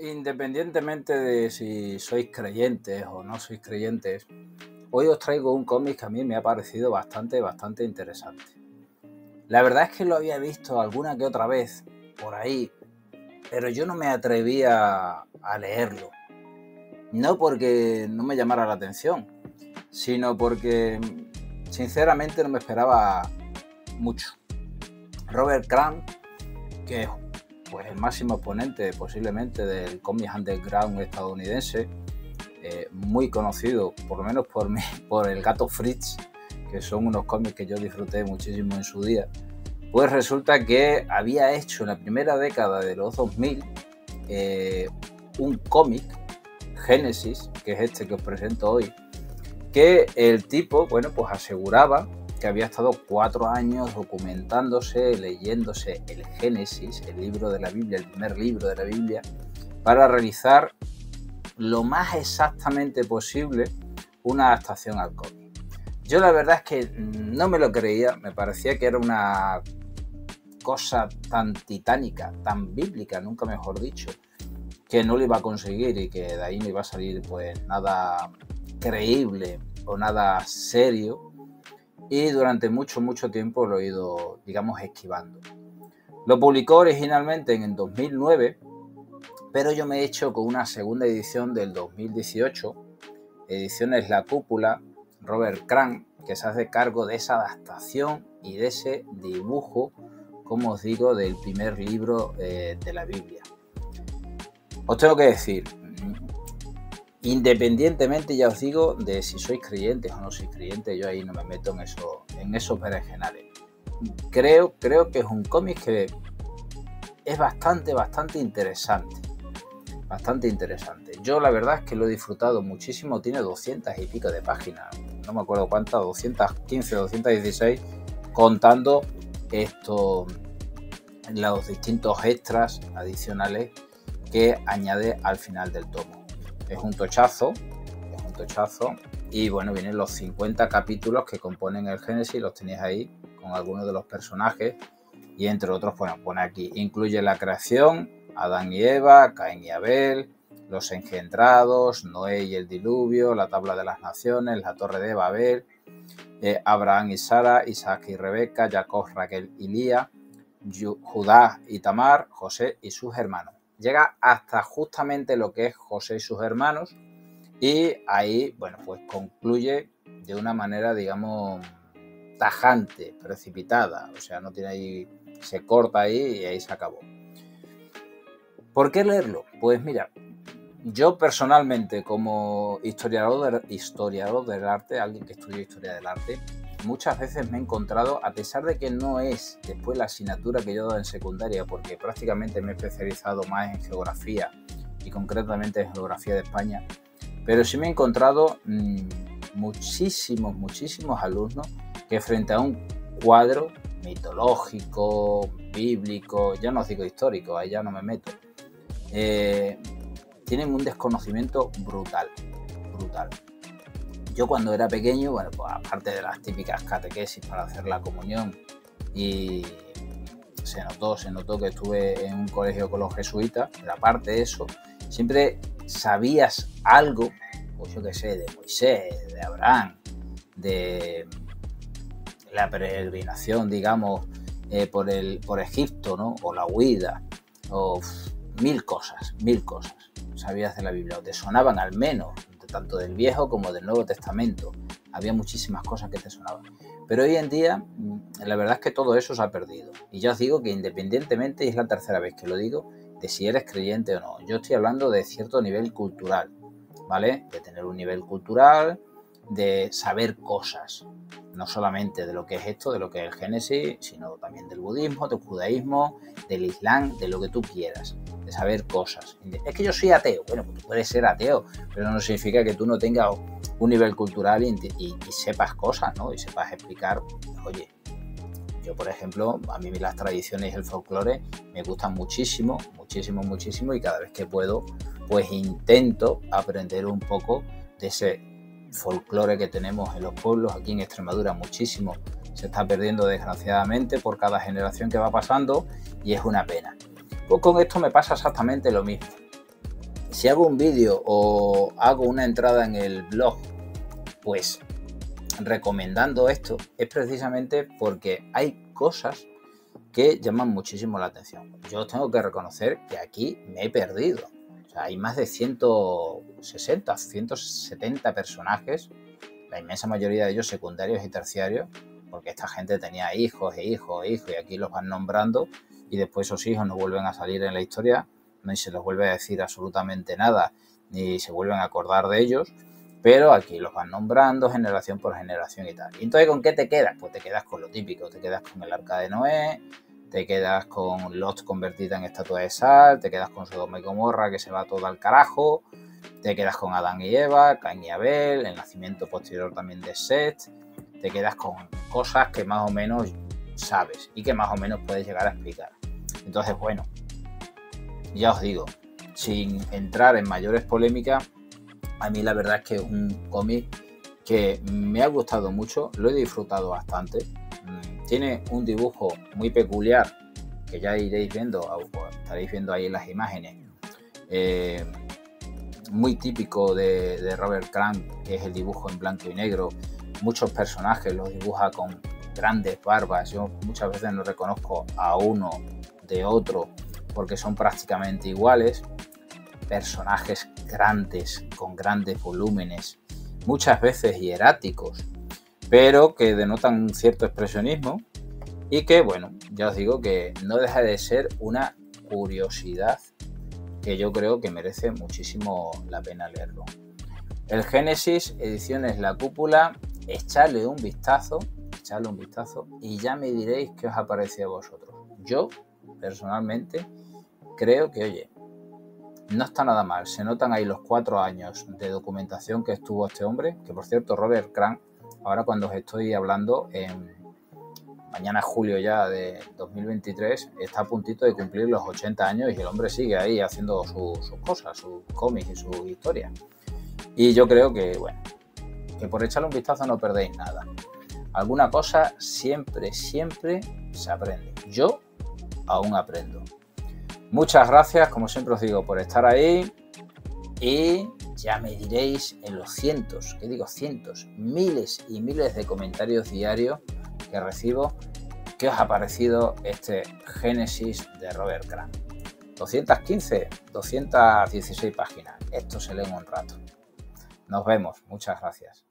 Independientemente de si sois creyentes o no sois creyentes, hoy os traigo un cómic que a mí me ha parecido bastante interesante. La verdad es que lo había visto alguna que otra vez por ahí, pero yo no me atrevía a leerlo. No porque no me llamara la atención, sino porque sinceramente no me esperaba mucho. Robert Crumb, que es pues el máximo exponente posiblemente del cómic underground estadounidense, muy conocido, por lo menos por mí, por el Gato Fritz, que son unos cómics que yo disfruté muchísimo en su día. Pues resulta que había hecho en la primera década de los 2000 un cómic, Génesis, que es este que os presento hoy, que el tipo, bueno, pues aseguraba que había estado 4 años documentándose, leyéndose el Génesis, el libro de la Biblia, el primer libro de la Biblia, para realizar lo más exactamente posible una adaptación al cómic. Yo la verdad es que no me lo creía, me parecía que era una cosa tan titánica, tan bíblica, nunca mejor dicho, que no lo iba a conseguir y que de ahí no iba a salir pues nada creíble o nada serio, y durante mucho tiempo lo he ido, digamos, esquivando. Lo publicó originalmente en el 2009, pero yo me he hecho con una segunda edición del 2018, Ediciones La Cúpula, Robert Crumb, que se hace cargo de esa adaptación y de ese dibujo, como os digo, del primer libro de la Biblia. Os tengo que decir, independientemente, ya os digo, de si sois creyentes o no sois creyentes, yo ahí no me meto en esos berenjenales. Creo que es un cómic que es bastante interesante. Bastante interesante. Yo la verdad es que lo he disfrutado muchísimo. Tiene 200 y pico de páginas. No me acuerdo cuántas, 215, 216, contando los distintos extras adicionales que añade al final del tomo. Es un tochazo. Y bueno, vienen los 50 capítulos que componen el Génesis, los tenéis ahí con algunos de los personajes. Y entre otros, bueno, pone aquí, incluye la creación, Adán y Eva, Caín y Abel, los engendrados, Noé y el diluvio, la tabla de las naciones, la torre de Babel, Abraham y Sara, Isaac y Rebeca, Jacob, Raquel y Lía, Judá y Tamar, José y sus hermanos. Llega hasta justamente lo que es José y sus hermanos, y ahí, bueno, pues concluye de una manera, digamos, tajante, precipitada, o sea, no tiene ahí, se corta ahí y ahí se acabó. ¿Por qué leerlo? Pues mira, yo personalmente, como historiador del arte, alguien que estudia historia del arte, muchas veces me he encontrado, a pesar de que no es después la asignatura que yo he dado en secundaria, porque prácticamente me he especializado más en geografía y concretamente en geografía de España, pero sí me he encontrado muchísimos alumnos que frente a un cuadro mitológico, bíblico, ya no os digo histórico, ahí ya no me meto, tienen un desconocimiento brutal. Yo cuando era pequeño, bueno, pues aparte de las típicas catequesis para hacer la comunión, y se notó que estuve en un colegio con los jesuitas, pero aparte de eso, siempre sabías algo, pues yo qué sé, de Moisés, de Abraham, de la peregrinación, digamos, por Egipto, ¿no? O la huida, o mil cosas. Sabías de la Biblia, o te sonaban al menos, tanto del Viejo como del Nuevo Testamento. Había muchísimas cosas que te sonaban. Pero hoy en día, la verdad es que todo eso se ha perdido. Y ya os digo que independientemente, y es la tercera vez que lo digo, de si eres creyente o no, yo estoy hablando de cierto nivel cultural, ¿vale? De tener un nivel cultural, de saber cosas, no solamente de lo que es esto, de lo que es el Génesis, sino también del budismo, del judaísmo, del islam, de lo que tú quieras, de saber cosas. Es que yo soy ateo. Bueno, pues tú puedes ser ateo, pero no significa que tú no tengas un nivel cultural y sepas cosas, ¿no? Y sepas explicar, oye, yo por ejemplo, a mí las tradiciones y el folclore me gustan muchísimo, y cada vez que puedo, pues intento aprender un poco de ese folclore que tenemos en los pueblos. Aquí en Extremadura muchísimo se está perdiendo desgraciadamente por cada generación que va pasando, y es una pena. Pues con esto me pasa exactamente lo mismo. Si hago un vídeo o hago una entrada en el blog, pues recomendando esto, es precisamente porque hay cosas que llaman muchísimo la atención. Yo tengo que reconocer que aquí me he perdido. O sea, hay más de 160, 170 personajes, la inmensa mayoría de ellos secundarios y terciarios, porque esta gente tenía hijos e hijos e hijos y aquí los van nombrando y después esos hijos no vuelven a salir en la historia, ni se les vuelve a decir absolutamente nada, ni se vuelven a acordar de ellos, pero aquí los van nombrando generación por generación y tal. ¿Y entonces con qué te quedas? Pues te quedas con lo típico, te quedas con el Arca de Noé, te quedas con Lot convertida en estatua de sal, te quedas con Sodoma y Gomorra que se va todo al carajo, te quedas con Adán y Eva, Caín y Abel, el nacimiento posterior también de Set, te quedas con cosas que más o menos sabes y que más o menos puedes llegar a explicar. Entonces, bueno, ya os digo, sin entrar en mayores polémicas, a mí la verdad es que es un cómic que me ha gustado mucho, lo he disfrutado bastante. Tiene un dibujo muy peculiar que ya iréis viendo, o estaréis viendo ahí en las imágenes, muy típico de Robert Crumb, que es el dibujo en blanco y negro. Muchos personajes los dibuja con grandes barbas. Yo muchas veces no reconozco a uno de otro porque son prácticamente iguales. Personajes grandes, con grandes volúmenes, muchas veces hieráticos, pero que denotan un cierto expresionismo y que, bueno, ya os digo que no deja de ser una curiosidad que yo creo que merece muchísimo la pena leerlo. El Génesis, ediciones La Cúpula, echadle un vistazo y ya me diréis qué os ha parecido a vosotros. Yo, personalmente, creo que, oye, no está nada mal. Se notan ahí los 4 años de documentación que estuvo este hombre, que por cierto, Robert Crumb, ahora cuando os estoy hablando, mañana es julio ya de 2023, está a puntito de cumplir los 80 años y el hombre sigue ahí haciendo sus cosas, sus cómics y sus historias. Y yo creo que, bueno, que por echarle un vistazo no perdéis nada. Alguna cosa siempre se aprende. Yo aún aprendo. Muchas gracias, como siempre os digo, por estar ahí y ya me diréis en los cientos, miles y miles de comentarios diarios que recibo, qué os ha parecido este Génesis de Robert Crumb. 215, 216 páginas. Esto se lee en un rato. Nos vemos. Muchas gracias.